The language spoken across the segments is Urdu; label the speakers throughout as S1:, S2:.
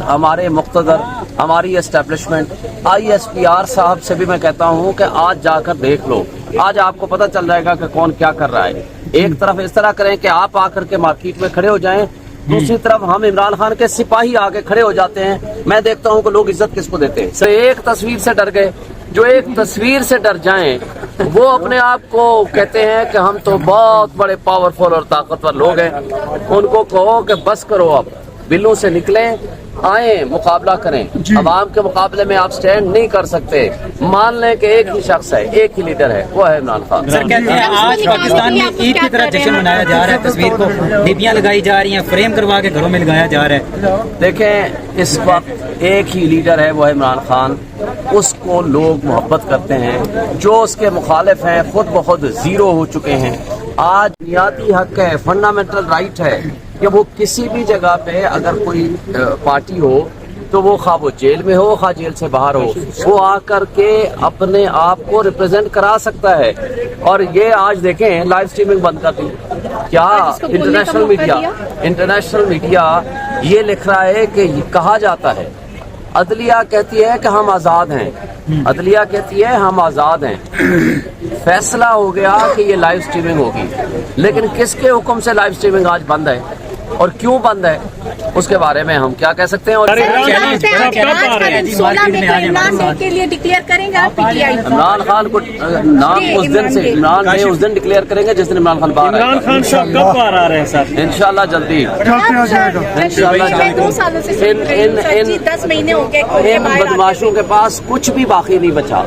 S1: ہمارے مقتدر ہماری اسٹیبلشمنٹ ISPR صاحب سے بھی میں کہتا ہوں کہ آج جا کر دیکھ لو، آج آپ کو پتہ چل جائے گا کہ کون کیا کر رہا ہے۔ ایک طرف اس طرح کریں کہ آپ آ کر کے مارکیٹ میں کھڑے ہو جائیں، دوسری طرف ہم عمران خان کے سپاہی آگے کھڑے ہو جاتے ہیں۔ میں دیکھتا ہوں کہ لوگ عزت کس کو دیتے ہیں۔ ایک تصویر سے ڈر گئے، جو ایک تصویر سے ڈر جائیں وہ اپنے آپ کو کہتے ہیں کہ ہم تو بہت بڑے پاورفل اور طاقتور لوگ ہیں۔ ان کو کہو کہ بس کرو، اب بلوں سے نکلیں، آئیں مقابلہ کریں۔ عوام کے مقابلے میں آپ سٹینڈ نہیں کر سکتے۔ مان لیں کہ ایک ہی شخص ہے، ایک ہی لیڈر ہے، وہ ہے عمران خان۔
S2: سر کہتے ہیں آج پاکستان میں عید کی طرح جشن منایا جا رہا ہے، تصویر کو ڈبیاں لگائی جا رہی ہیں، فریم کروا کے گھروں میں لگایا جا رہا ہے۔
S1: دیکھیں اس وقت ایک ہی لیڈر ہے، وہ ہے عمران خان۔ اس کو لوگ محبت کرتے ہیں، جو اس کے مخالف ہیں خود بخود زیرو ہو چکے ہیں۔ آج بنیادی حق ہے، فنڈامنٹل رائٹ ہے کہ وہ کسی بھی جگہ پہ اگر کوئی پارٹی ہو تو وہ خواہ وہ جیل میں ہو خواہ جیل سے باہر ہو، وہ آ کر کے اپنے آپ کو ریپرزینٹ کرا سکتا ہے۔ اور یہ آج دیکھیں لائیو سٹریمنگ بند کر دی، کیا انٹرنیشنل میڈیا یہ لکھ رہا ہے کہ کہا جاتا ہے، عدلیہ کہتی ہے کہ ہم آزاد ہیں، عدلیہ کہتی ہے ہم آزاد ہیں۔ فیصلہ ہو گیا کہ یہ لائیو سٹریمنگ ہوگی، لیکن کس کے حکم سے لائیو سٹریمنگ آج بند ہے اور کیوں بند ہے اس کے بارے میں ہم کیا کہہ سکتے ہیں۔ اور عمران خان کو نام اس دن ڈکلیئر کریں گے جس دن عمران خان باہر آئے گا۔
S3: عمران خان صاحب کب باہر آ رہے ہیں سر؟
S1: انشاءاللہ جلدی، ان بدماشوں کے پاس کچھ بھی باقی نہیں بچا،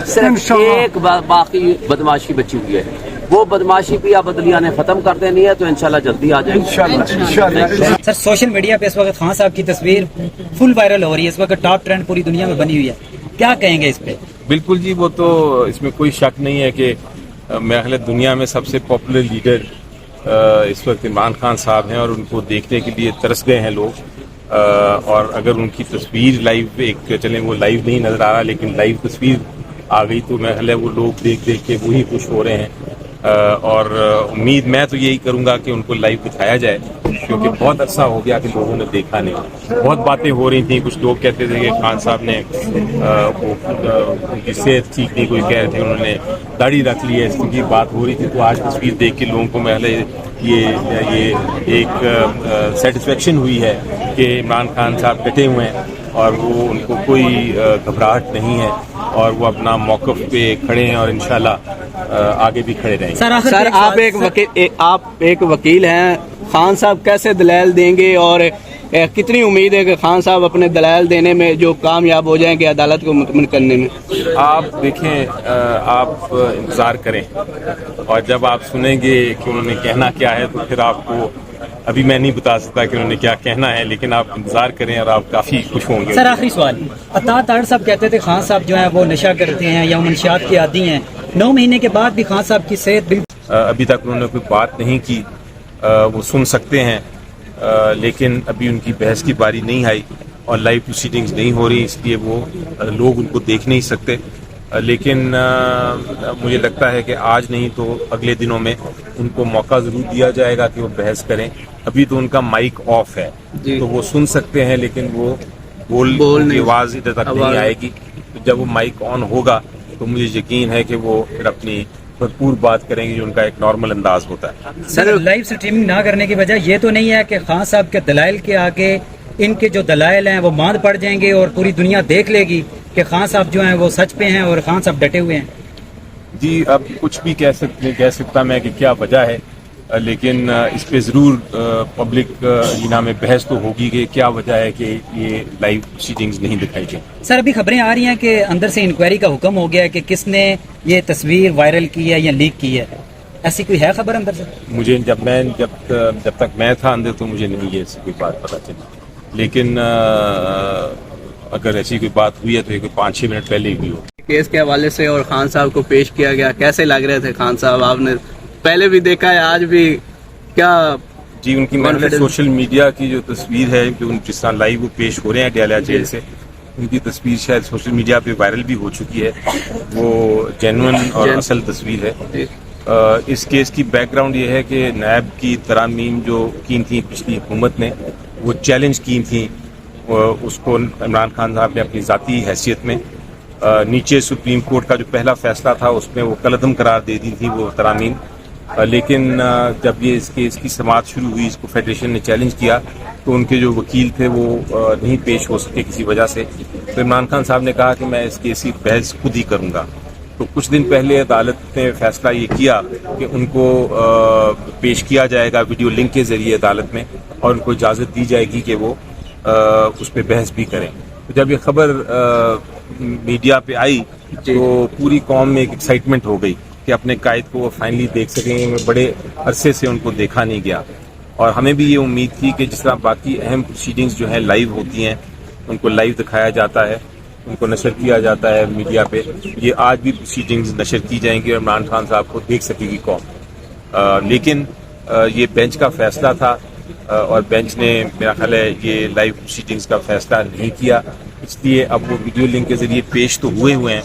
S1: صرف ایک باقی بدماشی بچی ہوئی ہے، وہ بدماشی بھی اب عدلیہ نے ختم کر دینی ہے، تو انشاءاللہ جلدی آ جائے گی۔
S2: سر سوشل میڈیا پہ اس وقت خان صاحب کی تصویر فل وائرل ہو رہی ہے، اس وقت ٹاپ ٹرینڈ پوری دنیا میں بنی ہوئی ہے، کیا کہیں گے اس پہ؟
S4: بالکل جی، وہ تو اس میں کوئی شک نہیں ہے کہ میرے خیال دنیا میں سب سے پاپولر لیڈر اس وقت عمران خان صاحب ہیں، اور ان کو دیکھنے کے لیے ترس گئے ہیں لوگ۔ اور اگر ان کی تصویر لائیو ایک چلیں، وہ لائیو نہیں نظر آ رہا لیکن لائیو تصویر آ گئی تو میرے خیال وہ لوگ دیکھ کے وہی خوش ہو رہے ہیں۔ اور امید میں تو یہی کروں گا کہ ان کو لائیو دکھایا جائے، کیونکہ بہت عرصہ ہو گیا کہ لوگوں نے دیکھا نہیں۔ بہت باتیں ہو رہی تھیں، کچھ لوگ کہتے تھے کہ خان صاحب نے ان کی صحت ٹھیک نہیں، کوئی کہہ رہے تھے انہوں نے داڑھی رکھ لی ہے، اس کی بات ہو رہی تھی۔ تو آج تصویر دیکھ کے لوگوں کو محلے یہ ایک سیٹسفیکشن ہوئی ہے کہ عمران خان صاحب ڈٹے ہوئے ہیں اور وہ ان کو کوئی گھبراہٹ نہیں ہے، اور وہ اپنا موقف پہ کھڑے ہیں اور انشاءاللہ آگے بھی کھڑے رہیں گے۔
S5: سر آپ ایک وکیل ہیں، خان صاحب کیسے دلائل دیں گے اور کتنی امید ہے کہ خان صاحب اپنے دلائل دینے میں جو کامیاب ہو جائیں گے عدالت کو مطمئن کرنے میں؟
S4: آپ دیکھیں، آپ انتظار کریں اور جب آپ سنیں گے کہ انہوں نے کہنا کیا ہے تو پھر آپ کو ابھی میں نہیں بتا سکتا کہ انہوں نے کیا کہنا ہے، لیکن آپ انتظار کریں اور آپ کافی خوش ہوں گے۔
S2: سر آخری سوال، عطا طاہر صاحب کہتے تھے خان صاحب جو ہیں وہ نشہ کرتے ہیں یا منشیات کے عادی ہیں، 9 مہینے کے بعد بھی خان صاحب کی صحت بالکل
S4: ابھی تک انہوں نے کوئی بات نہیں کی، وہ سن سکتے ہیں لیکن ابھی ان کی بحث کی باری نہیں آئی اور لائیو پروسیڈنگز نہیں ہو رہی، اس لیے وہ لوگ ان کو دیکھ نہیں سکتے۔ لیکن مجھے لگتا ہے کہ آج نہیں تو اگلے دنوں میں ان کو موقع ضرور دیا جائے گا کہ وہ بحث کریں۔ ابھی تو ان کا مائک آف ہے تو وہ سن سکتے ہیں لیکن وہ بول آواز ادھر تک نہیں آئے گی۔ جب وہ مائک آن ہوگا تو مجھے یقین ہے کہ وہ پھر اپنی بھرپور بات کریں گے جو ان کا ایک نارمل انداز ہوتا ہے۔
S2: سر لائیو سٹریمنگ نہ کرنے کی وجہ یہ تو نہیں ہے کہ خان صاحب کے دلائل کے آگے ان کے جو دلائل ہیں وہ ماند پڑ جائیں گے اور پوری دنیا دیکھ لے گی کہ خان صاحب جو ہیں وہ سچ پہ ہیں اور خان صاحب ڈٹے ہوئے ہیں؟
S4: جی اب کچھ بھی کہہ سکتا میں کہ کیا وجہ ہے، لیکن اس پہ ضرور پبلک میں بحث تو ہوگی کہ کیا وجہ ہے کہ یہ لائیو پروسیڈنگز نہیں دکھائی گئی۔
S2: سر ابھی خبریں آ رہی ہیں کہ اندر سے انکوائری کا حکم ہو گیا ہے کہ کس نے یہ تصویر وائرل کی ہے یا لیک کی ہے، ایسی کوئی ہے خبر اندر سے؟
S4: مجھے جب تک میں تھا اندر تو مجھے نہیں ایسی کوئی بات پتہ چلی، لیکن اگر ایسی کوئی بات ہوئی ہے تو یہ 5-6 منٹ پہلے ہی ہوئی ہو۔
S5: کیس کے حوالے سے اور خان صاحب کو پیش کیا گیا، کیسے لگ رہے تھے خان صاحب؟ آپ نے پہلے بھی دیکھا ہے، آج بھی کیا؟
S4: جی ان کی سوشل میڈیا کی جو تصویر ہے جو جس طرح لائیو وہ پیش ہو رہے ہیں ڈیالیا جیل سے، ان کی تصویر شاید سوشل میڈیا پہ وائرل بھی ہو چکی ہے، وہ جینوئن اور اصل تصویر ہے۔ اس کیس کی بیک گراؤنڈ یہ ہے کہ نیب کی ترامیم جو کی تھیں پچھلی حکومت نے، وہ چیلنج کی تھیں اس کو عمران خان صاحب نے اپنی ذاتی حیثیت میں نیچے سپریم کورٹ کا جو پہلا فیصلہ تھا اس میں وہ کالعدم قرار دے دی تھی وہ ترامیم، لیکن جب یہ اس کیس کی سماعت شروع ہوئی، اس کو فیڈریشن نے چیلنج کیا تو ان کے جو وکیل تھے وہ نہیں پیش ہو سکے کسی وجہ سے، تو عمران خان صاحب نے کہا کہ میں اس کیس کی بحث خود ہی کروں گا۔ تو کچھ دن پہلے عدالت نے فیصلہ یہ کیا کہ ان کو پیش کیا جائے گا ویڈیو لنک کے ذریعے عدالت میں، اور ان کو اجازت دی جائے گی کہ وہ اس پہ بحث بھی کریں۔ تو جب یہ خبر میڈیا پہ آئی تو پوری قوم میں ایک ایکسائٹمنٹ ہو گئی کہ اپنے قائد کو وہ فائنلی دیکھ سکیں گے، بڑے عرصے سے ان کو دیکھا نہیں گیا، اور ہمیں بھی یہ امید تھی کہ جس طرح باقی اہم پروسیڈنگز جو ہیں لائیو ہوتی ہیں، ان کو لائیو دکھایا جاتا ہے، ان کو نشر کیا جاتا ہے میڈیا پہ، یہ آج بھی پروسیڈنگز نشر کی جائیں گی اور عمران خان صاحب کو دیکھ سکے گی قوم۔ لیکن یہ بینچ کا فیصلہ تھا اور بینچ نے میرا خیال ہے یہ لائیو پروسیڈنگز کا فیصلہ نہیں کیا، اس لیے اب وہ ویڈیو لنک کے ذریعے پیش تو ہوئے ہیں